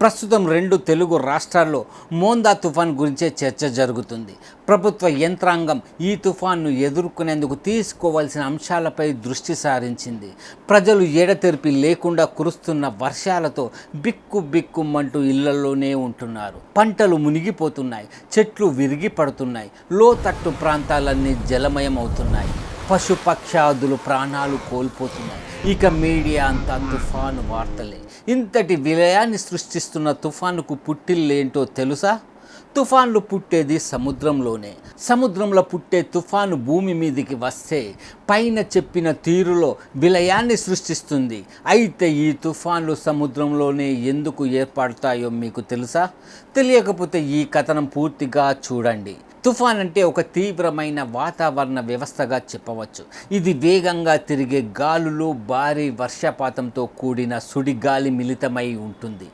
ప్రస్తుతం రెండు తెలుగు రాష్ట్రాల్లో మోందా తుఫాన్ గురించే చర్చ జరుగుతుంది. ప్రభుత్వ యంత్రాంగం ఈ తుఫాన్ను ఎదుర్కొనేందుకు తీసుకోవాల్సిన అంశాలపై దృష్టి సారించింది. ప్రజలు ఎడతెరిపి లేకుండా కురుస్తున్న వర్షాలతో బిక్కుబిక్కుమంటూ ఇళ్లలోనే ఉంటున్నారు. పంటలు మునిగిపోతున్నాయి, చెట్లు విరిగి పడుతున్నాయి, లోతట్టు ప్రాంతాలన్నీ జలమయం అవుతున్నాయి, పశుపక్షాదులు ప్రాణాలు కోల్పోతున్నాయి. ఇక మీడియా అంతా తుఫాను వార్తలే. ఇంతటి విలయాన్ని సృష్టిస్తున్న తుఫానుకు పుట్టిల్లేంటో తెలుసా? తుఫాన్లు పుట్టేది సముద్రంలోనే. సముద్రంలో పుట్టే తుఫాను భూమి మీదికి వస్తే పైన చెప్పిన తీరులో విలయాన్ని సృష్టిస్తుంది. అయితే ఈ తుఫాన్లు సముద్రంలోనే ఎందుకు ఏర్పడతాయో మీకు తెలుసా? తెలియకపోతే ఈ కథనం పూర్తిగా చూడండి. తుఫాన్ అంటే ఒక తీవ్రమైన వాతావరణ వ్యవస్థగా చెప్పవచ్చు. ఇది వేగంగా తిరిగే గాలులు, భారీ వర్షపాతంతో కూడిన సుడిగాలి మిళితమై ఉంటుంది.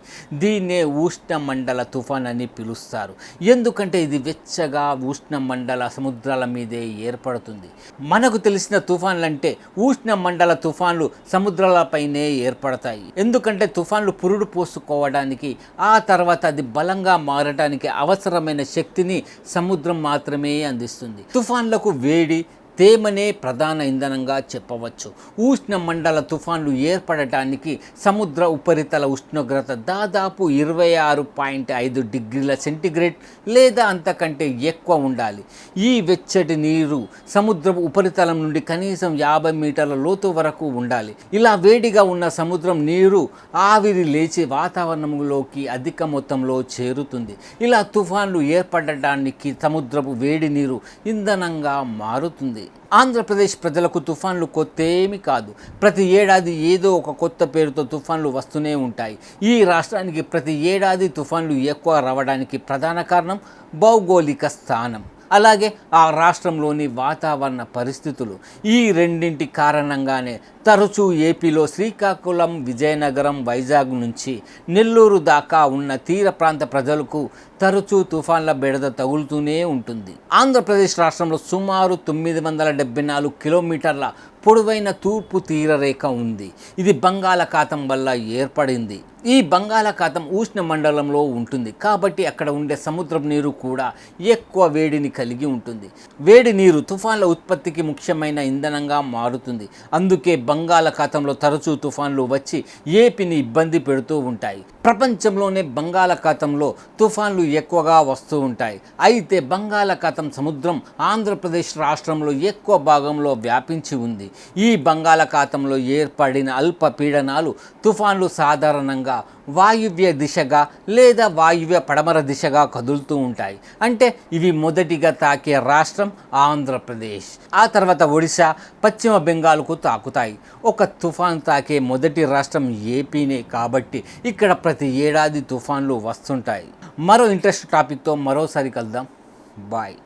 దీన్నే ఉష్ణమండల తుఫాన్ అని పిలుస్తారు. ఎందుకంటే ఇది వెచ్చగా ఉష్ణమండల సముద్రాల మీదే ఏర్పడుతుంది. మనకు తెలిసిన తుఫాన్లు అంటే ఉష్ణమండల తుఫాన్లు సముద్రాలపైనే ఏర్పడతాయి. ఎందుకంటే తుఫాన్లు పురుడు పోసుకోవడానికి, ఆ తర్వాత అది బలంగా మారడానికి అవసరమైన శక్తిని సముద్రం మాత్రమే అందిస్తుంది. తుఫాన్లకు వేడి, తేమనే ప్రధాన ఇంధనంగా చెప్పవచ్చు. ఉష్ణమండల తుఫాన్లు ఏర్పడటానికి సముద్ర ఉపరితల ఉష్ణోగ్రత దాదాపు 26.5 డిగ్రీల సెంటీగ్రేడ్ లేదా అంతకంటే ఎక్కువ ఉండాలి. ఈ వెచ్చటి నీరు సముద్రపు ఉపరితలం నుండి కనీసం 50 మీటర్ల లోతు వరకు ఉండాలి. ఇలా వేడిగా ఉన్న సముద్రం నీరు ఆవిరి లేచి వాతావరణంలోకి అధిక మొత్తంలో చేరుతుంది. ఇలా తుఫాన్లు ఏర్పడటానికి సముద్రపు వేడి నీరు ఇంధనంగా మారుతుంది. ఆంధ్రప్రదేశ్ ప్రజలకు తుఫాన్లు కొత్తేమీ కాదు. ప్రతి ఏడాది ఏదో ఒక కొత్త పేరుతో తుఫాన్లు వస్తూనే ఉంటాయి. ఈ రాష్ట్రానికి ప్రతి ఏడాది తుఫాన్లు ఎక్కువ రావడానికి ప్రధాన కారణం భౌగోళిక స్థానం, అలాగే ఆ రాష్ట్రంలోని వాతావరణ పరిస్థితులు. ఈ రెండింటి కారణంగానే తరచూ ఏపీలో శ్రీకాకుళం, విజయనగరం, వైజాగ్ నుంచి నెల్లూరు దాకా ఉన్న తీర ప్రాంత ప్రజలకు తరచూ తుఫాన్ల బెడద తగులుతూనే ఉంటుంది. ఆంధ్రప్రదేశ్ రాష్ట్రంలో సుమారు 974 కిలోమీటర్ల పొడవైన తూర్పు తీరరేఖ ఉంది. ఇది బంగాళాఖాతం వల్ల ఏర్పడింది. ఈ బంగాళాఖాతం ఉష్ణ మండలంలో ఉంటుంది కాబట్టి అక్కడ ఉండే సముద్రపు నీరు కూడా ఎక్కువ వేడిని కలిగి ఉంటుంది. వేడి నీరు తుఫాన్ల ఉత్పత్తికి ముఖ్యమైన ఇంధనంగా మారుతుంది. అందుకే బంగాళాఖాతంలో తరచూ తుఫాన్లు వచ్చి ఏపీని ఇబ్బంది పెడుతూ ఉంటాయి. ప్రపంచంలోనే బంగాళాఖాతంలో తుఫాన్లు ఎక్కువగా వస్తూ ఉంటాయి. అయితే బంగాళాఖాతం సముద్రం ఆంధ్రప్రదేశ్ రాష్ట్రంలో ఎక్కువ భాగంలో వ్యాపించి ఉంది. ఈ బంగాళాఖాతంలో ఏర్పడిన అల్పపీడనాలు తుఫాన్లు సాధారణంగా వాయువ్య దిశగా లేదా వాయువ్య పడమర దిశగా కదులుతూ ఉంటాయి. అంటే ఇవి మొదటిగా తాకే రాష్ట్రం ఆంధ్రప్రదేశ్, ఆ తర్వాత ఒడిశా, పశ్చిమ బెంగాల్కు తాకుతాయి. ఒక తుఫాన్ తాకే మొదటి రాష్ట్రం ఏపీనే కాబట్టి ఇక్కడ ప్రతి ఏడాది తుఫాన్లు వస్తుంటాయి. మరో ఇంట్రెస్ట్ టాపిక్తో మరోసారి కలుద్దాం. బాయ్.